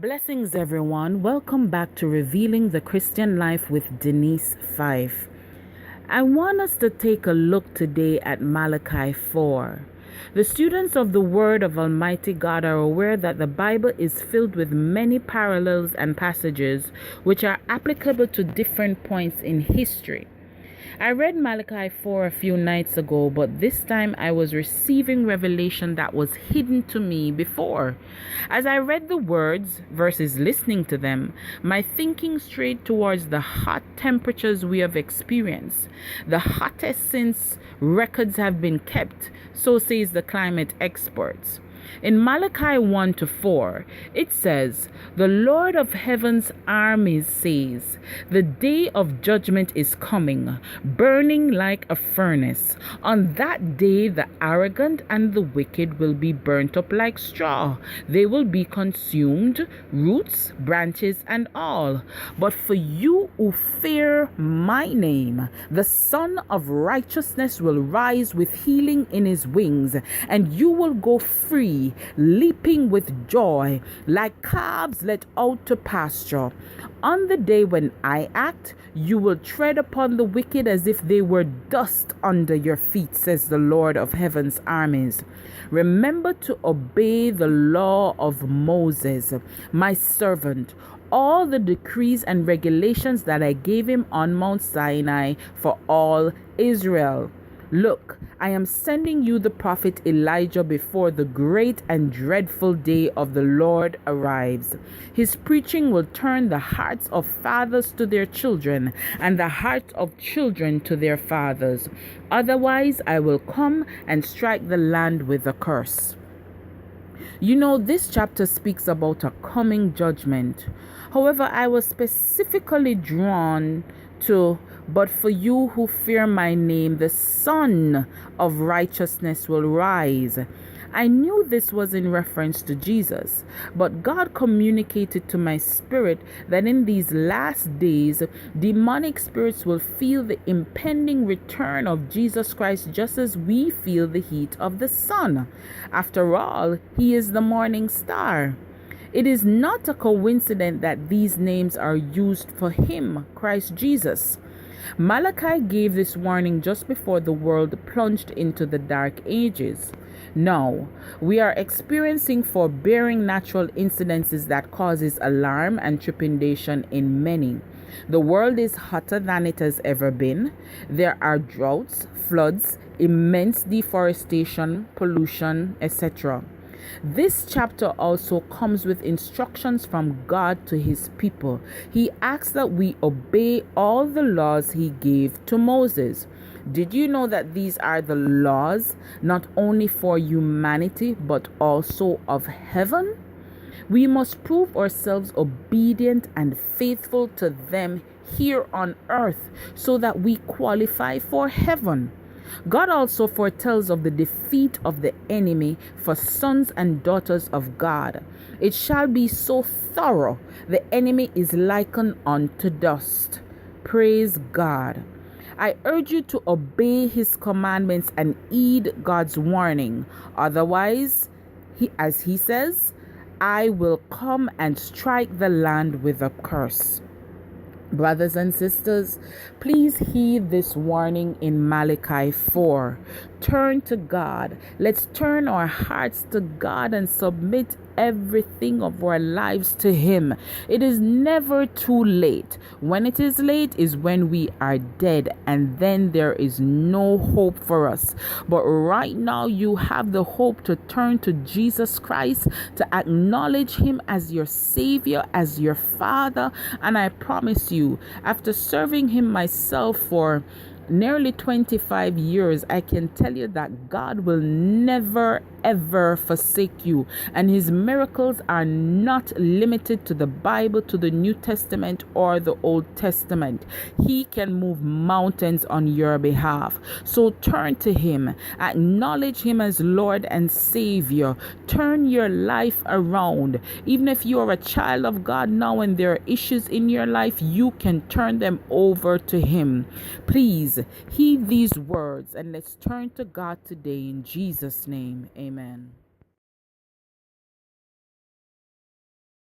Blessings, everyone. Welcome back to Revealing the Christian Life with Denise, Fyffe. I want us to take a look today at Malachi 4. The students of the Word of Almighty God are aware that the Bible is filled with many parallels and passages which are applicable to different points in history. I read Malachi 4 a few nights ago, but this time I was receiving revelation that was hidden to me before. As I read the words versus listening to them, my thinking strayed towards the hot temperatures we have experienced, the hottest since records have been kept, so says the climate experts. In Malachi 1 to 4, it says, "The Lord of heaven's armies says, the day of judgment is coming, burning like a furnace. On that day, the arrogant and the wicked will be burnt up like straw. They will be consumed, roots, branches, and all. But for you who fear my name, the Son of Righteousness will rise with healing in his wings, and you will go free, leaping with joy, like calves let out to pasture. On the day when I act, you will tread upon the wicked as if they were dust under your feet, says the Lord of heaven's armies. Remember to obey the law of Moses, my servant, all the decrees and regulations that I gave him on Mount Sinai for all Israel. Look, I am sending you the prophet Elijah before the great and dreadful day of the Lord arrives. His preaching will turn the hearts of fathers to their children and the hearts of children to their fathers. Otherwise, I will come and strike the land with a curse." You know, this chapter speaks about a coming judgment. However, I was specifically drawn to, "But for you who fear my name, the Son of Righteousness will rise." I knew this was in reference to Jesus, but God communicated to my spirit that in these last days, demonic spirits will feel the impending return of Jesus Christ just as we feel the heat of the sun. After all, he is the morning star. It is not a coincidence that these names are used for him, Christ Jesus. Malachi gave this warning just before the world plunged into the dark ages. Now, we are experiencing forbearing natural incidences that causes alarm and trepidation in many. The world is hotter than it has ever been. There are droughts, floods, immense deforestation, pollution, etc. This chapter also comes with instructions from God to his people. He asks that we obey all the laws he gave to Moses. Did you know that these are the laws not only for humanity but also of heaven? We must prove ourselves obedient and faithful to them here on earth so that we qualify for heaven. God also foretells of the defeat of the enemy for sons and daughters of God. It shall be so thorough, the enemy is likened unto dust. Praise God. I urge you to obey his commandments and heed God's warning. Otherwise, as he says, I will come and strike the land with a curse. Brothers and sisters, please heed this warning in Malachi 4. Turn to God. Let's turn our hearts to God and submit everything of our lives to him. It is never too late. When it is late is when we are dead, and then there is no hope for us. But right now you have the hope to turn to Jesus Christ, to acknowledge him as your Savior, as your Father. And I promise you, after serving him myself for nearly 25 years, I can tell you that God will never ever forsake you, and his miracles are not limited to the Bible, to the New Testament or the Old Testament. He can move mountains on your behalf. So turn to him, acknowledge him as Lord and Savior, turn your life around. Even if you are a child of God now and there are issues in your life, you can turn them over to him. Please heed these words and let's turn to God today in Jesus' name. Amen.